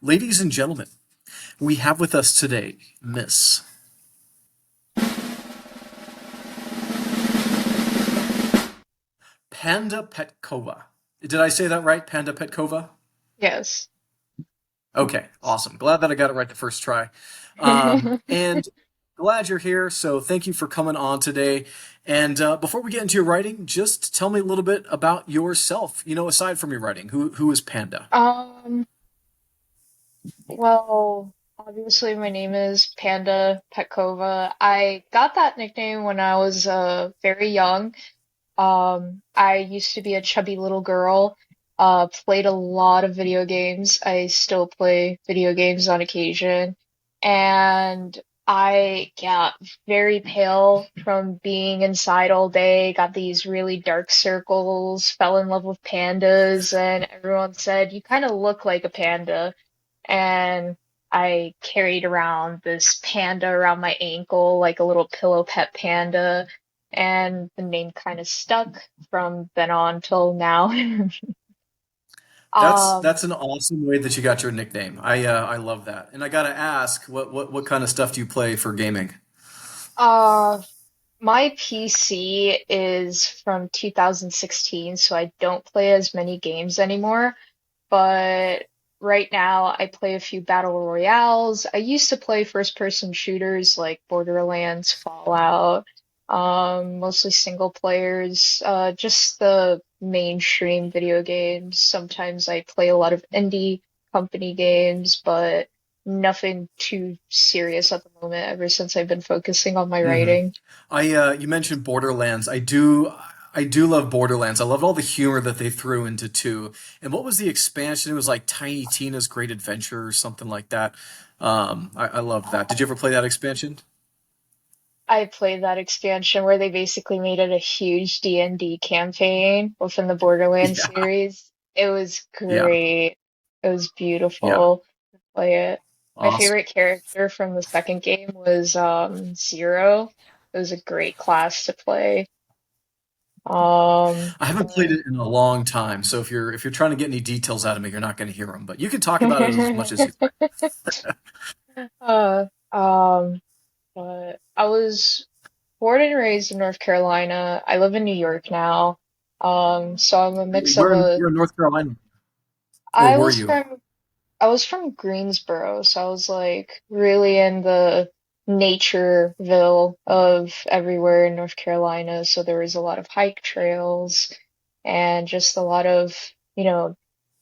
Ladies and gentlemen, we have with us today Miss Panda Petkova. Did I say that right? Panda Petkova? Yes. Okay, awesome. Glad that I got it right the first try. And glad you're here. So thank you for coming on today. And before we get into your writing, just tell me a little bit about yourself. Aside from your writing, who is Panda? Um, well, obviously my name is Panda Petkova. I got that nickname when I was very young. I used to be a chubby little girl, played a lot of video games. I still play video games on occasion. And I got very pale from being inside all day, got these really dark circles, fell in love with pandas, and everyone said, "You kind of look like a panda." And I carried around this panda around my ankle, like a little pillow pet panda, and the name kind of stuck from then on till now. That's Um, that's an awesome way that you got your nickname. I love that. And I gotta ask, what kind of stuff do you play for gaming? uh, my PC is from 2016, so I don't play as many games anymore. But right now, I play a few battle royales. I used to play first-person shooters like Borderlands, Fallout, mostly single players, just the mainstream video games. Sometimes I play a lot of indie company games, but nothing too serious at the moment ever since I've been focusing on my hmm writing. you mentioned Borderlands. I do love Borderlands. I love all the humor that they threw into two. And what was the expansion? It was like Tiny Tina's Great Adventure or something like that. I love that. Did you ever play that expansion? I played that expansion where they basically made it a huge D&D campaign within the Borderlands Yeah, series. It was yeah, great. It was yeah. beautiful to play it. My Awesome. favorite character from the second game was Zero. It was a great class to play. I haven't played But it in a long time, so if you're trying to get any details out of me, you're not going to hear them. But you can talk about it as much as you like. uh, um, but I was born and raised in North Carolina. I live in New York now. So I'm a mix of a Where in North Carolina, or I were was you? from I was from Greensboro, so I was like really in the natureville of everywhere in North Carolina. So there was a lot of hike trails and just a lot of, you know,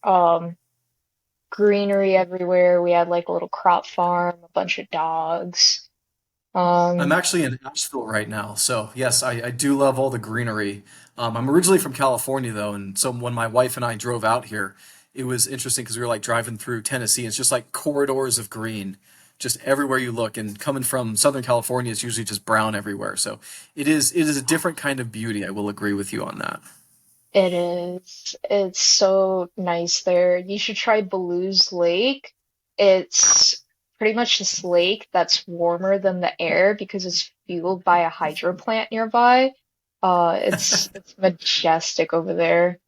um, greenery everywhere. We had like a little crop farm, a bunch of dogs. I'm Um, actually in Asheville right now, so yes, I do love all the greenery. I'm originally from California though, and so when my wife and I drove out here, it was interesting because we were like driving through Tennessee. It's just like corridors of green, just everywhere you look. And coming from Southern California, it's usually just brown everywhere. So it is a different kind of beauty. I will agree with you on that. it is. It's so nice there. You should try Blues Lake. It's pretty much this lake that's warmer than the air because it's fueled by a hydro plant nearby. It's majestic over there.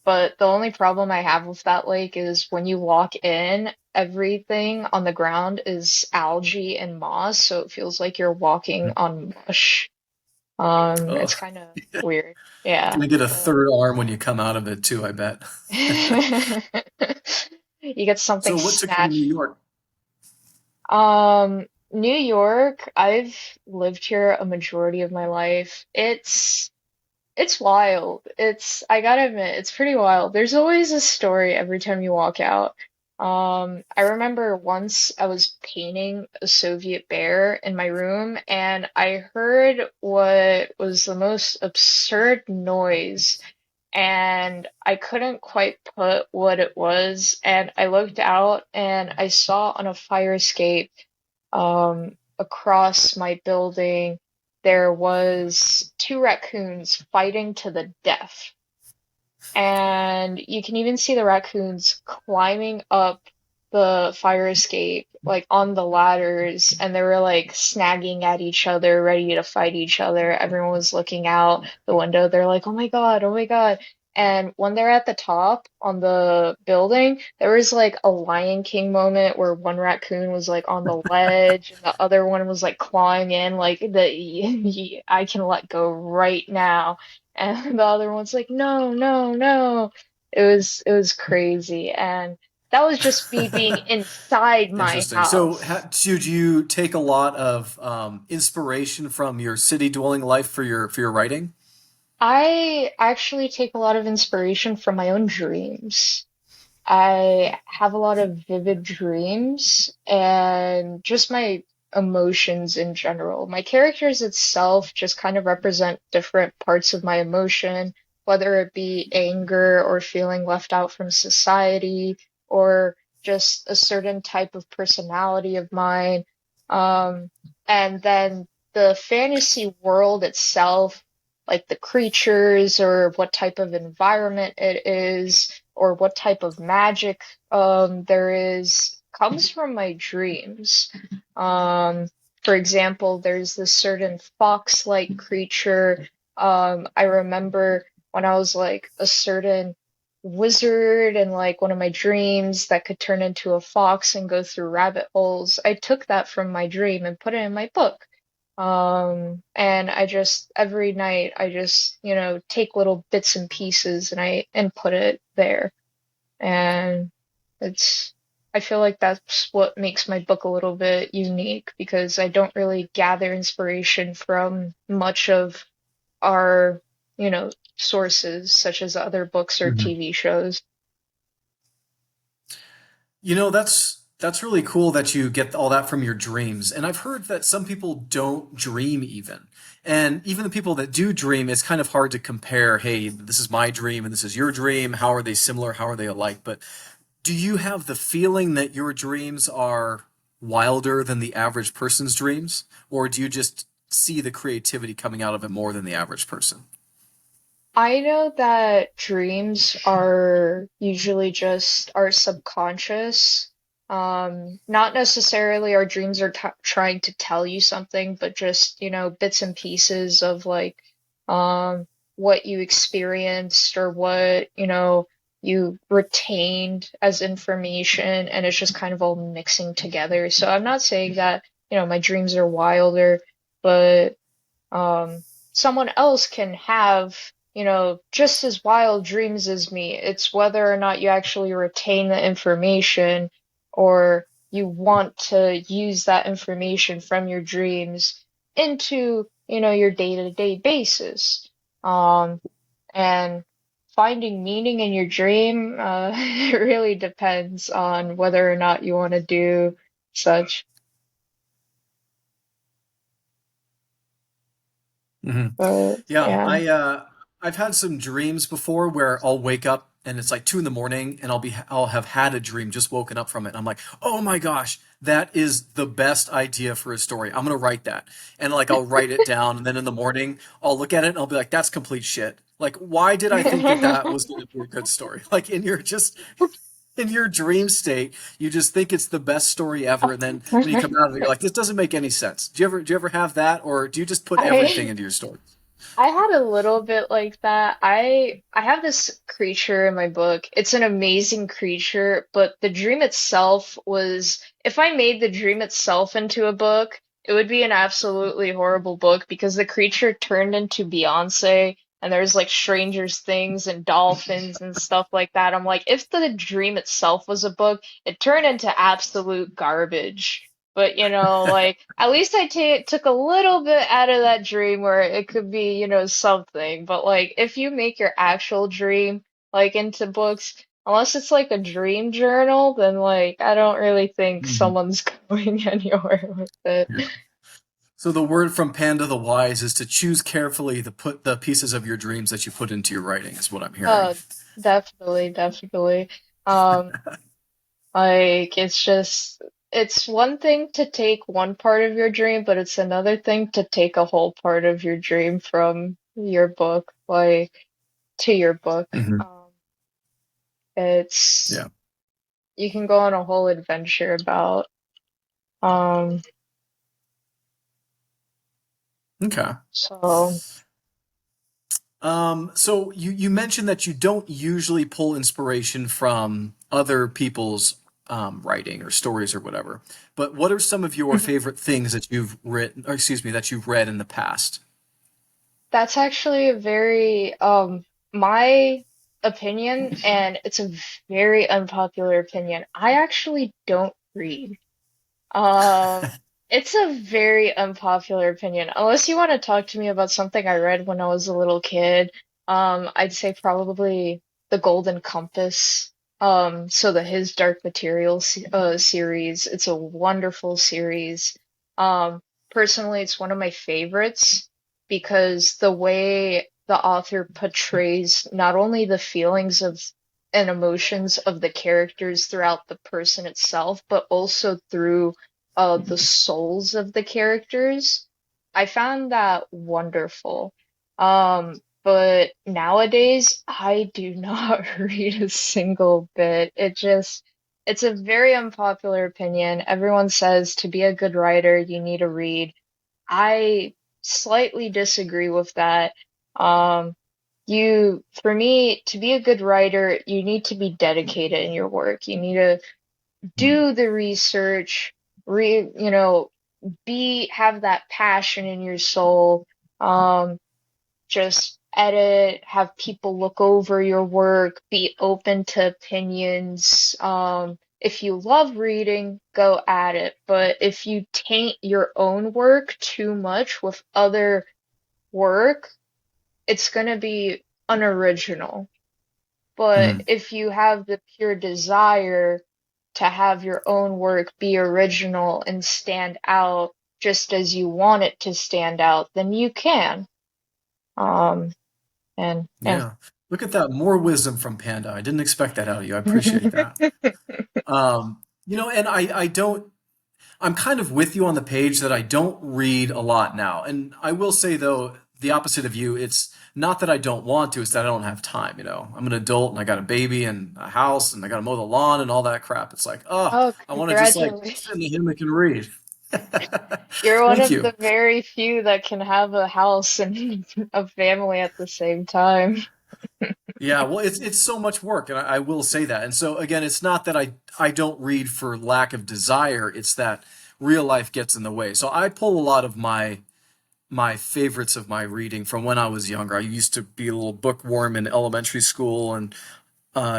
But the only problem I have with that lake is when you walk in, everything on the ground is algae and moss, so it feels like you're walking on mush. It's Oh, kind of weird. Yeah. gonna get a third arm when you come out of it too, I bet. You get something So what took you to New snatched. York? New York, I've lived here a majority of my life. It's wild. I gotta admit, it's pretty wild. There's always a story every time you walk out. I remember once I was painting a Soviet bear in my room, and I heard what was the most absurd noise, and I couldn't quite put what it was. And I looked out, and I saw on a fire escape across my building, there was two raccoons fighting to the death. And you can even see the raccoons climbing up the fire escape, like on the ladders, and they were like snagging at each other, ready to fight each other. Everyone was looking out the window. They're like, oh my God, oh my God. And when they're at the top on the building, there was like a Lion King moment where one raccoon was like on the ledge and the other one was like clawing in, like I can let go right now. And the other one's like, no, no, no. It was crazy. And that was just me being inside my Interesting. So, house. did you take a lot of inspiration from your city dwelling life for your writing? I actually take a lot of inspiration from my own dreams. I have a lot of vivid dreams and just my emotions in general. My characters itself just kind of represent different parts of my emotion, whether it be anger or feeling left out from society or just a certain type of personality of mine. Um, and then the fantasy world itself, like the creatures or what type of environment it is or what type of magic there is comes from my dreams. Um, for example, there's this certain fox-like creature. I remember when I was like a certain wizard in like one of my dreams that could turn into a fox and go through rabbit holes. I took that from my dream and put it in my book. And I just every night I just, take little bits and pieces and I input it there. And it's I feel like that's what makes my book a little bit unique because I don't really gather inspiration from much of our, sources such as other books or Mhm. TV shows. You know, that's really cool that you get all that from your dreams. And I've heard that some people don't dream even. And even the people that do dream, it's kind of hard to compare, hey, this is my dream and this is your dream. How are they similar? How are they alike? But do you have the feeling that your dreams are wilder than the average person's dreams? Or do you just see the creativity coming out of it more than the average person? I know that dreams are usually just our subconscious. Not necessarily our dreams are t trying to tell you something, but just, bits and pieces of like, what you experienced or what, you retained as information, and it's just kind of all mixing together. So I'm not saying that, my dreams are wilder, but someone else can have, just as wild dreams as me. It's whether or not you actually retain the information or you want to use that information from your dreams into, your day-to-day basis. Um, and finding meaning in your dream, it really depends on whether or not you want to do such. Hmm. But Yeah, yeah. I've had some dreams before where I'll wake up and it's like 2 in the morning and I'll have had a dream, just woken up from it. And I'm like, oh my gosh, that is the best idea for a story. I'm gonna write that. And like I'll write it down and then in the morning I'll look at it and I'll be like, that's complete shit. Like, why did I think that that was gonna be a good story? Like in your dream state, you just think it's the best story ever, and then when you come out of it, you're like, this doesn't make any sense. Do you ever have that, or do you just put everything I into your story? I had a little bit like that. I have this creature in my book. It's an amazing creature, but the dream itself was if I made the dream itself into a book, it would be an absolutely horrible book because the creature turned into Beyonce and there's like strangers things and dolphins and stuff like that. I'm like, if the dream itself was a book, it turned into absolute garbage. But like at least I ta took a little bit out of that dream where it could be, something. But like if you make your actual dream like into books, unless it's like a dream journal, then like I don't really think Mhm. someone's going anywhere with it. Yeah. So the word from Panda the Wise is to choose carefully the put the pieces of your dreams that you put into your writing, is what I'm hearing. Oh, definitely, definitely. Um, like it's one thing to take one part of your dream, but it's another thing to take a whole part of your dream from your book, like to your book. Hmm. It's Yeah. you can go on a whole adventure about um Okay. so So you mentioned that you don't usually pull inspiration from other people's writing or stories or whatever. But what are some of your favorite things that you've written, or excuse me, that you've read in the past? That's actually a very, my opinion, and it's a very unpopular opinion. I actually don't read. Um, it's a very unpopular opinion. Unless you want to talk to me about something I read when I was a little kid, I'd say probably The Golden Compass. So the His Dark Materials series. It's a wonderful series. Um, Personally, it's one of my favorites because the way the author portrays not only the feelings of and emotions of the characters throughout the person itself, but also through the souls of the characters. I found that wonderful. But nowadays, I do not read a single bit. It's a very unpopular opinion. Everyone says to be a good writer, you need to read. I slightly disagree with that. Um, for me, to be a good writer, you need to be dedicated in your work. You need to do the research, you know, have that passion in your soul. Um, just edit, have people look over your work, be open to opinions. If you love reading, go at it. But if you taint your own work too much with other work, it's gonna be unoriginal. But Mhm. if you have the pure desire to have your own work be original and stand out just as you want it to stand out, then you can. Um, and Yeah. Look at that. More wisdom from Panda. I didn't expect that out of you. I appreciate that. And I don't, I'm kind of with you on the page that I don't read a lot now. And I will say, though, the opposite of you, it's not that I don't want to, it's that I don't have time. I'm an adult and I got a baby and a house and I got to mow the lawn and all that crap. It's like, oh, oh, I want to just like sit in congratulations. the hammock and read. You're one Thank of the you. very few that can have a house and a family at the same time. Yeah, well, it's so much work, and I will say that. And so again, it's not that I don't read for lack of desire. It's that real life gets in the way. So I pull a lot of my favorites of my reading from when I was younger. I used to be a little bookworm in elementary school and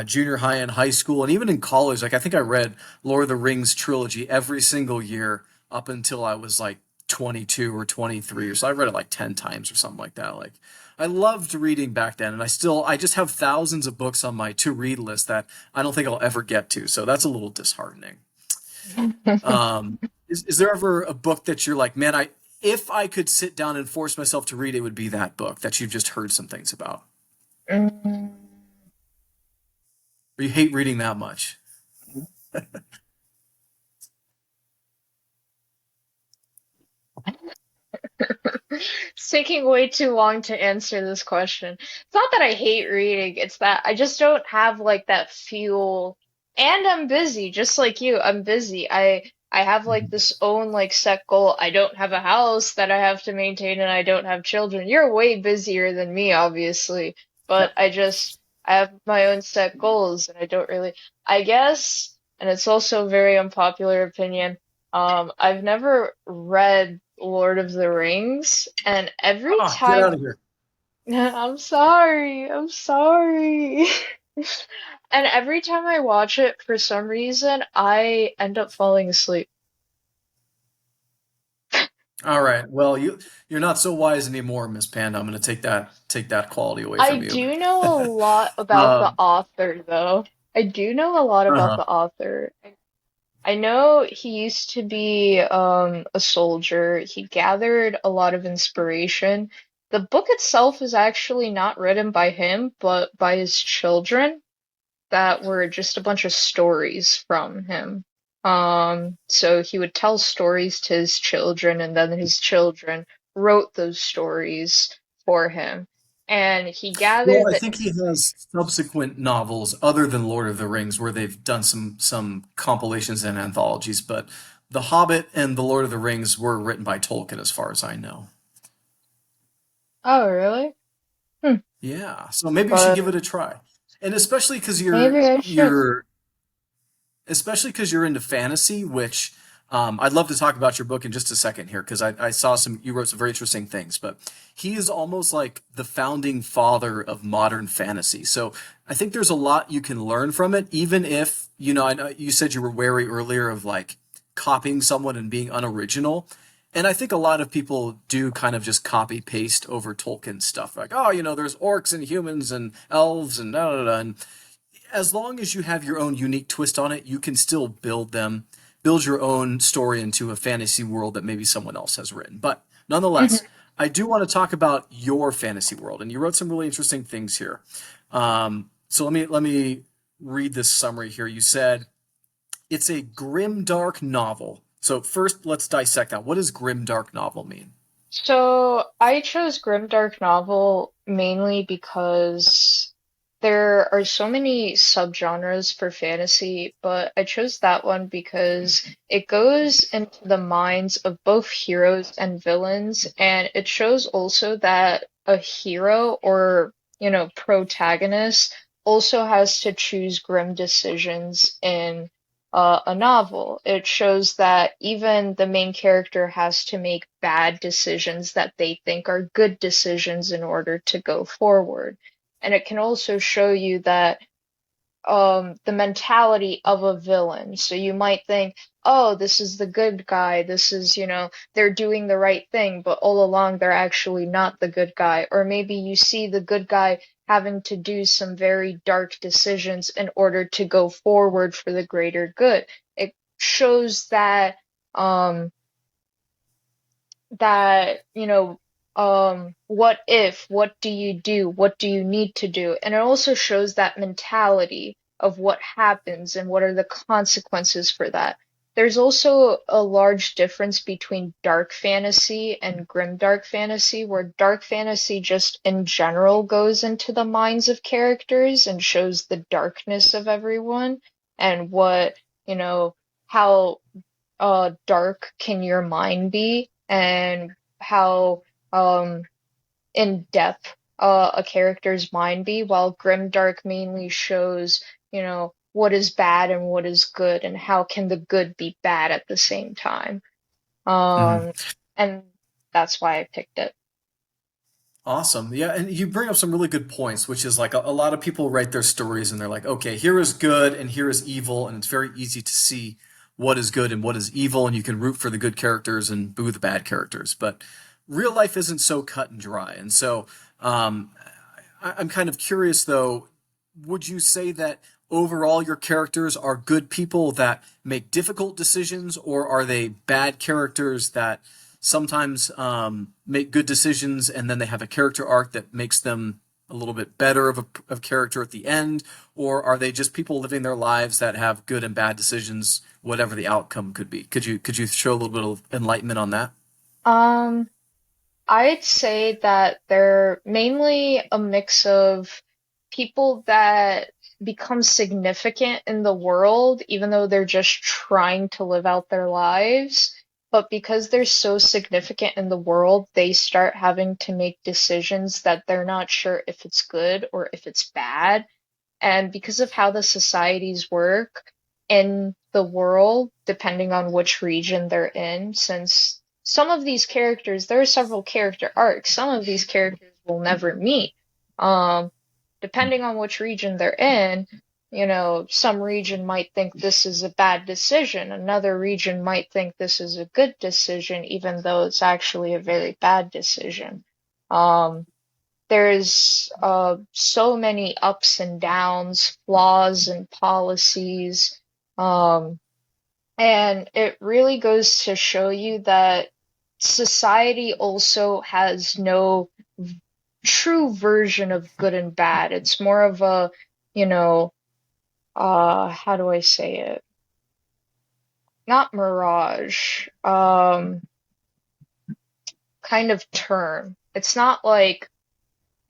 junior high and high school, and even in college. Like I think I read Lord of the Rings trilogy every single year up until I was like 22 or 23, or so. I read it like 10 times or something like that. Like I loved reading back then, and I just have thousands of books on my to read list that I don't think I'll ever get to. So that's a little disheartening. Um, is there ever a book that you're like, man, I if I could sit down and force myself to read, it would be that book that you've just heard some things about, Mm. or you hate reading that much? It's taking way too long to answer this question. It's not that I hate reading, it's that I just don't have like that fuel. And I'm busy, just like you. I'm busy. I have like this own like set goal. I don't have a house that I have to maintain and I don't have children. You're way busier than me, obviously. But I have my own set goals and I don't really I guess, and it's also a very unpopular opinion. I've never read Lord of the Rings, and every Ah, get out time, of here. I'm sorry. And every time I watch it, for some reason, I end up falling asleep. All right. Well, you're not so wise anymore, Miss Panda. I'm going to take that quality away I from you. do know a lot about the Um, author, though. I do know a lot about uh-huh. the author. I know he used to be a soldier. He gathered a lot of inspiration. The book itself is actually not written by him, but by his children that were just a bunch of stories from him. So he would tell stories to his children, and then his children wrote those stories for him. And he Well, gathered I the think he has subsequent novels other than Lord of the Rings where they've done some compilations and anthologies, but The Hobbit and The Lord of the Rings were written by Tolkien, as far as I know. Oh, really? Hmm. Yeah, so maybe you should give it But a try. And especially because maybe I should. you're into fantasy, which I'd love to talk about your book in just a second here because I saw you wrote some very interesting things, but he is almost like the founding father of modern fantasy. So I think there's a lot you can learn from it, even if, I know you said you were wary earlier of like copying someone and being unoriginal. And I think a lot of people do kind of just copy paste over Tolkien stuff. Like, oh, there's orcs and humans and elves and da da da. And as long as you have your own unique twist on it, you can still build your own story into a fantasy world that maybe someone else has written. But nonetheless, Hmm. I do want to talk about your fantasy world, and you wrote some really interesting things here. So let me read this summary here. You said it's a grim dark novel. So first, let's dissect that. What does grim dark novel mean? So I chose grimdark novel mainly because there are so many subgenres for fantasy, but I chose that one because it goes into the minds of both heroes and villains, and it shows also that a hero or, protagonist also has to choose grim decisions in a novel. It shows that even the main character has to make bad decisions that they think are good decisions in order to go forward. And it can also show you that the mentality of a villain. So you might think, oh, this is the good guy. This is, they're doing the right thing, but all along they're actually not the good guy. Or maybe you see the good guy having to do some very dark decisions in order to go forward for the greater good. It shows um, that what if, what do you do, what do you need to do? And it also shows that mentality of what happens and what are the consequences for that. There's also a large difference between dark fantasy and grim dark fantasy, where dark fantasy just in general goes into the minds of characters and shows the darkness of everyone and what, you know, how dark can your mind be and how in depth a character's mind be, while grimdark mainly shows, what is bad and what is good and how can the good be bad at the same time. Mhm. Um, and that's why I picked it. Awesome. Yeah, and you bring up some really good points, which is like a lot of people write their stories and they're like, okay, here is good and here is evil, and it's very easy to see what is good and what is evil, and you can root for the good characters and boo the bad characters. But real life isn't so cut and dry. And so um, I'm kind of curious though, would you say that overall your characters are good people that make difficult decisions, or are they bad characters that sometimes make good decisions and then they have a character arc that makes them a little bit better of character at the end? Or are they just people living their lives that have good and bad decisions, whatever the outcome could be? Could you show a little bit of enlightenment on that? Um, I'd say that they're mainly a mix of people that become significant in the world, even though they're just trying to live out their lives. But because they're so significant in the world, they start having to make decisions that they're not sure if it's good or if it's bad. And because of how the societies work in the world, depending on which region they're in, since some of these characters, there are several character arcs, some of these characters will never meet. Um, Depending on which region they're in, some region might think this is a bad decision, another region might think this is a good decision, even though it's actually a very bad decision. Um, there's so many ups and downs, flaws and policies, um, and it really goes to show you that society also has no true version of good and bad. It's more of a, you know, how do I say it? Not mirage, kind of term. It's not like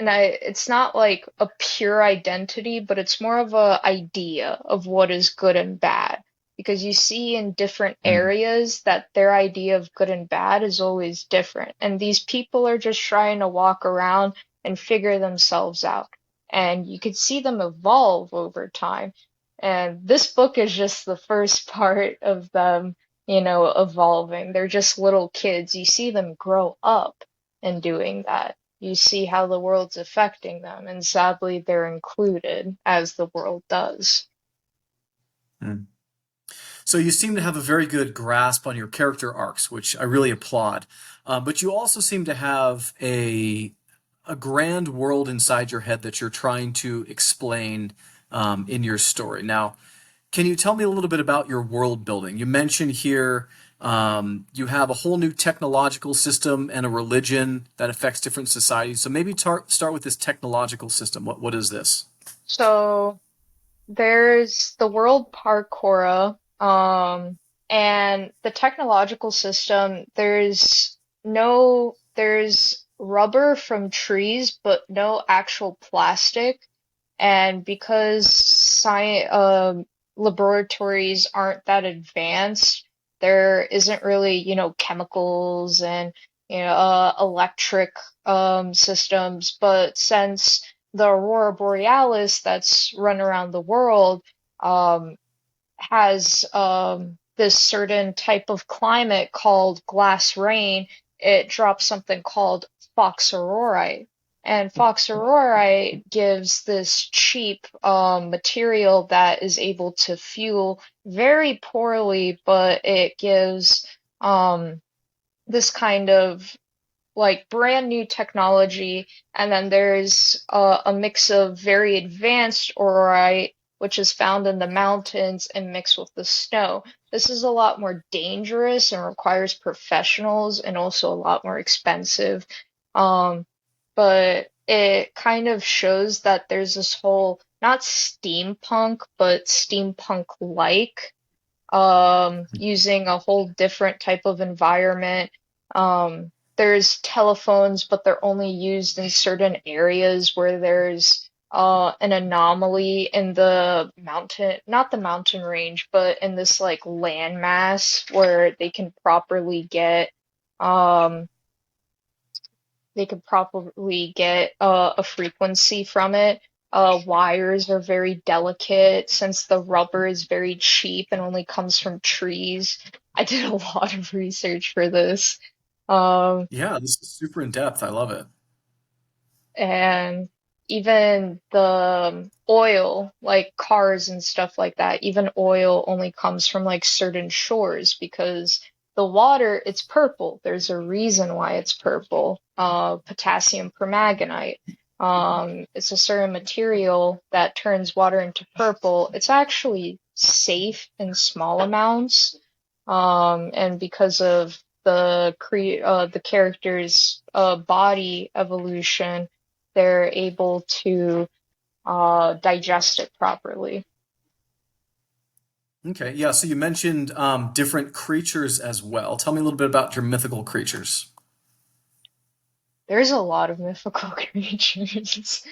a pure identity, but it's more of a idea of what is good and bad. Because you see in different Mm. areas that their idea of good and bad is always different. And these people are just trying to walk around and figure themselves out. And you could see them evolve over time. And this book is just the first part of them, evolving. They're just little kids. You see them grow up and doing that. You see how the world's affecting them, and sadly, they're included as the world does. Hmm. So you seem to have a very good grasp on your character arcs, which I really applaud. But you also seem to have a grand world inside your head that you're trying to explain in your story. Now, can you tell me a little bit about your world building? You mentioned here you have a whole new technological system and a religion that affects different societies. So maybe start with this technological system. What is this? So there's the world parkour, and the technological system, there's rubber from trees, but no actual plastic. And because laboratories aren't that advanced, there isn't really, chemicals and, electric systems. But since the aurora borealis that's run around the world um, has this certain type of climate called glass rain, it drops something called fox aurorite. And fox aurorite gives this cheap material that is able to fuel very poorly, but it gives um, this kind of like brand new technology, and then there's a mix of very advanced aurorite, which is found in the mountains and mixed with the snow. This is a lot more dangerous and requires professionals and also a lot more expensive. Um, but it kind of shows that there's this whole, not steampunk, but steampunk-like, using a whole different type of environment. There's telephones, but they're only used in certain areas where there's an anomaly in the mountain, not the mountain range, but in this like landmass where um, they could properly get a frequency from it. Wires are very delicate since the rubber is very cheap and only comes from trees. I did a lot of research for this. Um, Yeah, this is super in depth. I love it. and even the oil, like cars and stuff like that, even oil only comes from like certain shores because the water, it's purple. There's a reason why it's purple. Potassium permanganate. It's a certain material that turns water into purple. It's actually safe in small amounts. And because of the character's body evolution, they're able to digest it properly. Okay, yeah. So you mentioned different creatures as well. Tell me a little bit about your mythical creatures. There's a lot of mythical creatures.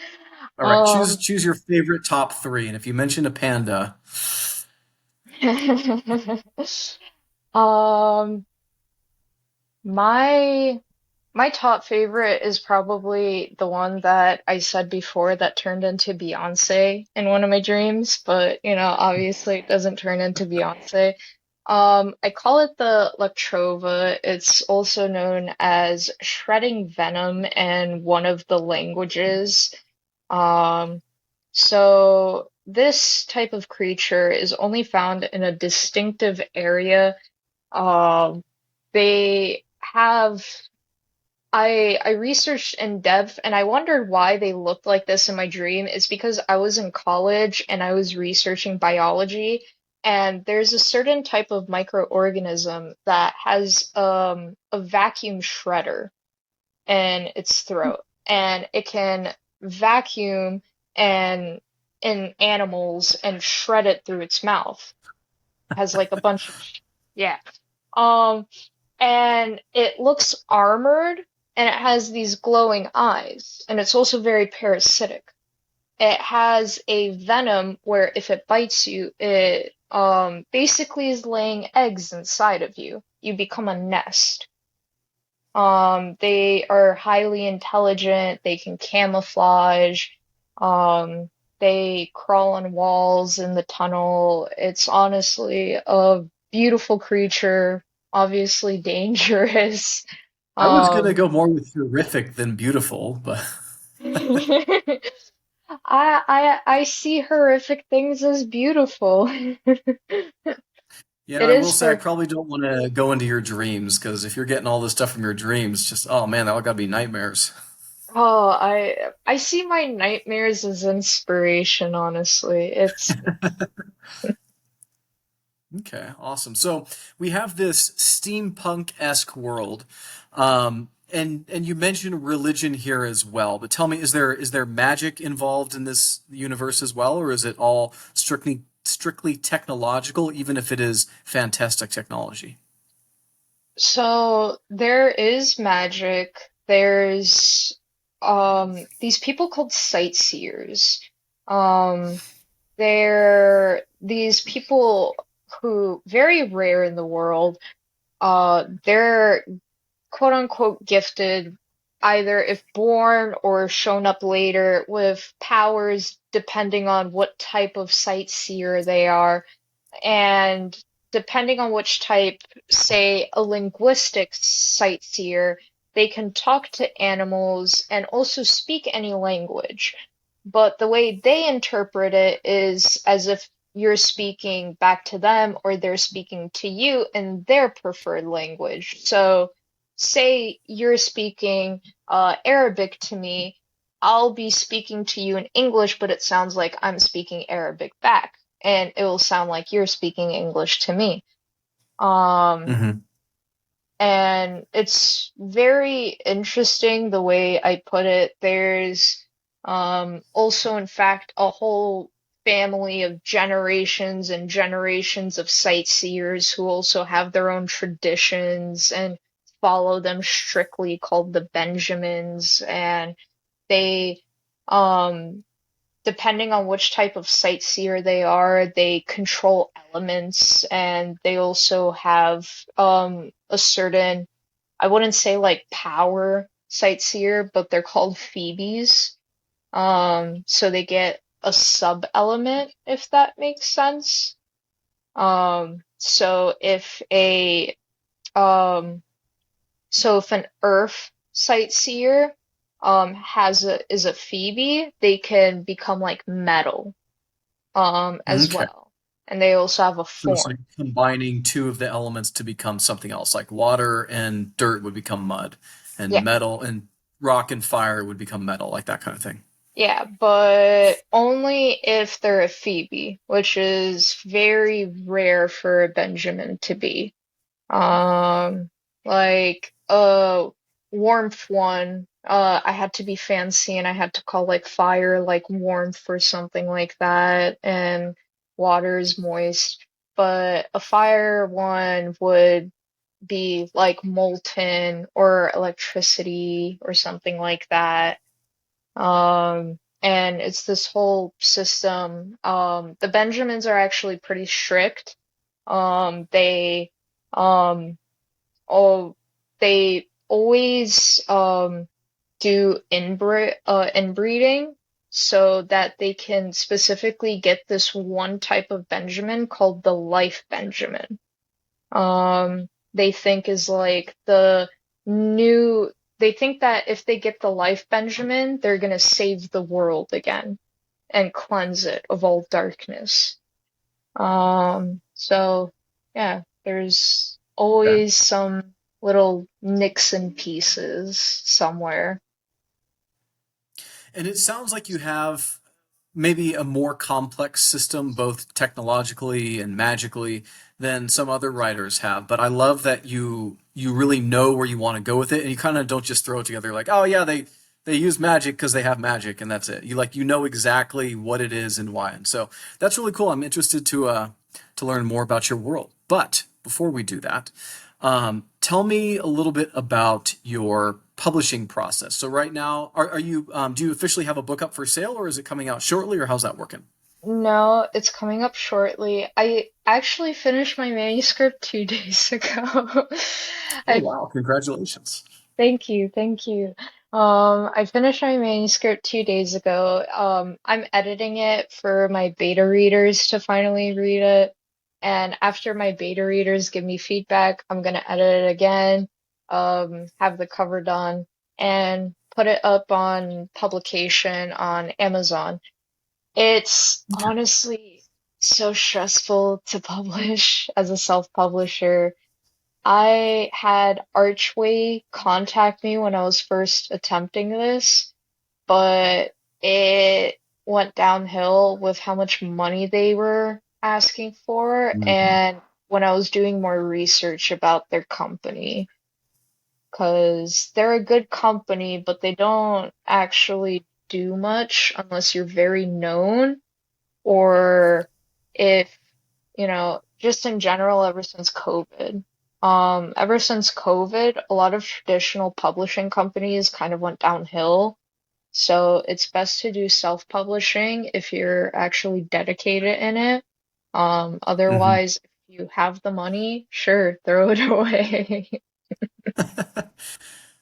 All right, Um, choose your favorite top three, and if you mention a panda, um, my My top favorite is probably the one that I said before that turned into Beyonce in one of my dreams, but obviously it doesn't turn into Beyonce. I call it the Lectrova. It's also known as shredding venom in one of the languages. Um, so this type of creature is only found in a distinctive area. Um, they have I researched in depth and I wondered why they looked like this in my dream. It's because I was in college and I was researching biology, and there's a certain type of microorganism that has a vacuum shredder in its throat, and it can vacuum and in animals and shred it through its mouth. Has like a bunch of yeah. Um and it looks armored and it has these glowing eyes, and it's also very parasitic. It has a venom where if it bites you, it basically is laying eggs inside of you. You become a nest. They are highly intelligent, they can camouflage, um, they crawl on walls in the tunnel. It's honestly a beautiful creature, obviously dangerous. I was gonna Um, go more with horrific than beautiful, but I see horrific things as beautiful. yeah, It I will is say I for probably don't want to go into your dreams because if you're getting all this stuff from your dreams, just oh man, that all gotta be nightmares. oh, I see my nightmares as inspiration, honestly. It's Okay, awesome. So we have this steampunk-esque world, and you mentioned religion here as well. But tell me, is there magic involved in this universe as well, or is it all strictly technological, even if it is fantastic technology? so there is magic. There's these people called sightseers. Um they're these people who very rare in the world. They're quote unquote gifted either if born or shown up later with powers depending on what type of sightseer they are. And depending on which type, say a linguistic sightseer, they can talk to animals and also speak any language. But the way they interpret it is as if you're speaking back to them or they're speaking to you in their preferred language. So, say you're speaking Arabic to me, I'll be speaking to you in English, but it sounds like I'm speaking Arabic back and it will sound like you're speaking English to me. Um, Hmm. and it's very interesting the way I put it. There's also, in fact, a whole family of generations and generations of sightseers who also have their own traditions and follow them strictly called the Benjamins. And they um, depending on which type of sightseer they are, they control elements and they also have a certain, I wouldn't say like power sightseer, but they're called Phoebes. So they get a sub element, if that makes sense. So if a um so if an Earth sightseer is a Phoebe, they can become like metal as Okay. well. And they also have a So it's form. like combining two of the elements to become something else, like water and dirt would become mud, and Yeah, metal and rock and fire would become metal, like that kind of thing. yeah, but only if they're a Phoebe, which is very rare for a Benjamin to be. Um, like warmth one, I had to be fancy and I had to call like fire like warmth or something like that, and water is moist. But a fire one would be like molten or electricity or something like that. And it's this whole system. The Benjamins are actually pretty strict. They um oh, they always do inbreeding so that they can specifically get this one type of Benjamin called the Life Benjamin. They think is like the new. They think that if they get the Life Benjamin, they're gonna save the world again and cleanse it of all darkness. So yeah, there's Okay. always some little nicks and pieces somewhere. And it sounds like you have maybe a more complex system, both technologically and magically, than some other writers have. But I love that you really know where you want to go with it, and you kind of don't just throw it together like, oh yeah, they use magic because they have magic, and that's it. You know exactly what it is and why, and so that's really cool. I'm interested to learn more about your world. But before we do that, tell me a little bit about your publishing process. So right now, are you do you officially have a book up for sale, or is it coming out shortly, or how's that working? No, it's coming up shortly. I actually finished my manuscript 2 days ago. Oh I wow, congratulations. Thank you, thank you. I finished my manuscript 2 days ago. I'm editing it for my beta readers to finally read it. And after my beta readers give me feedback, I'm gonna edit it again, have the cover done, and put it up on publication on Amazon. It's honestly so stressful to publish as a self-publisher. I had Archway contact me when I was first attempting this, but it went downhill with how much money they were asking for, Mhm. and when I was doing more research about their company, because they're a good company, but they don't actually do much unless you're very known or if, just in general, ever since COVID, a lot of traditional publishing companies kind of went downhill. So it's best to do self-publishing if you're actually dedicated in it. Mhm. Otherwise, if you have the money, sure, throw it away.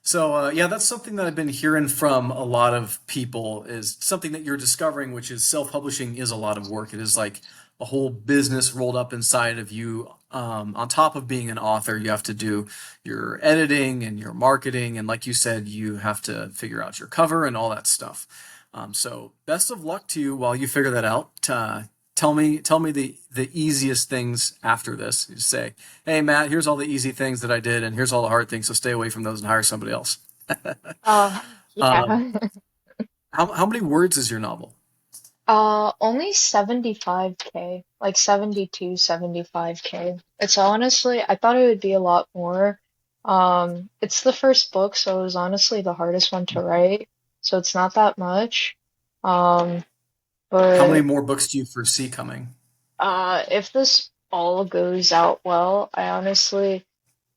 So yeah, that's something that I've been hearing from a lot of people is something that you're discovering, which is self-publishing is a lot of work. It is like a whole business rolled up inside of you. On top of being an author, you have to do your editing and your marketing, and like you said, you have to figure out your cover and all that stuff. So best of luck to you while you figure that out. Tell me the easiest things after this. You say, hey Matt, here's all the easy things that I did, and here's all the hard things. So stay away from those and hire somebody else. Uh, Um, yeah. how many words is your novel? Only 75K, like 72, 75K. It's honestly, I thought it would be a lot more. It's the first book, so it was honestly the hardest one to write, so it's not that much. Um, How many but more books do you foresee coming? if this all goes out well,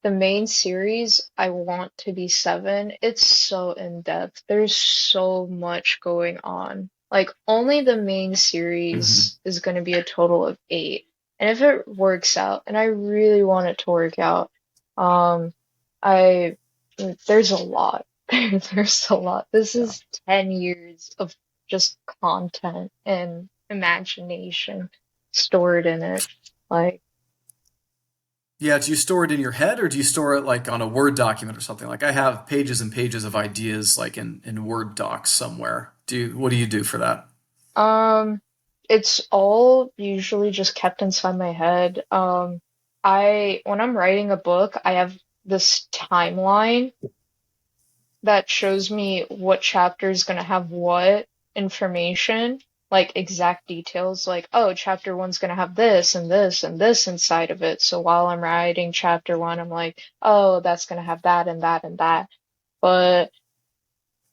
the main series, I want to be seven. It's so in depth. There's so much going on. Like, only the main Hmm. series is going to be a total of eight. And if it works out, and I really want it to work out, um, I, there's a lot. There's a lot. This Yeah. is 10 years of just content and imagination stored in it. Like, Yeah, do you store it in your head or do you store it like on a Word document or something? Like I have pages and pages of ideas like in Word docs somewhere. What do you do for that? Um, it's all usually just kept inside my head. When I'm writing a book, I have this timeline that shows me what chapter is going to have what information, like exact details, like, oh, chapter one's going to have this and this and this inside of it. So while I'm writing chapter one, I'm like, oh, that's going to have that and that and that. But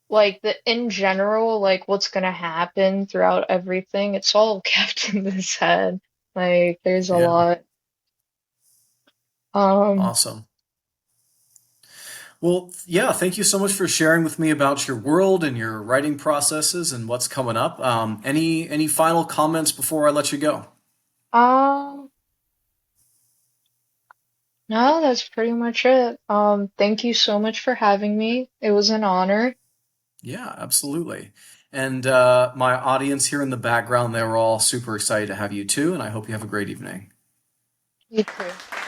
like the in general, like what's gonna happen throughout everything, it's all kept in this head. Like there's a Yeah, lot. Um, awesome. Well, yeah, thank you so much for sharing with me about your world and your writing processes and what's coming up. Any final comments before I let you go? um, no, that's pretty much it. Thank you so much for having me. It was an honor. Yeah, absolutely. And my audience here in the background, they were all super excited to have you too, and I hope you have a great evening. You too.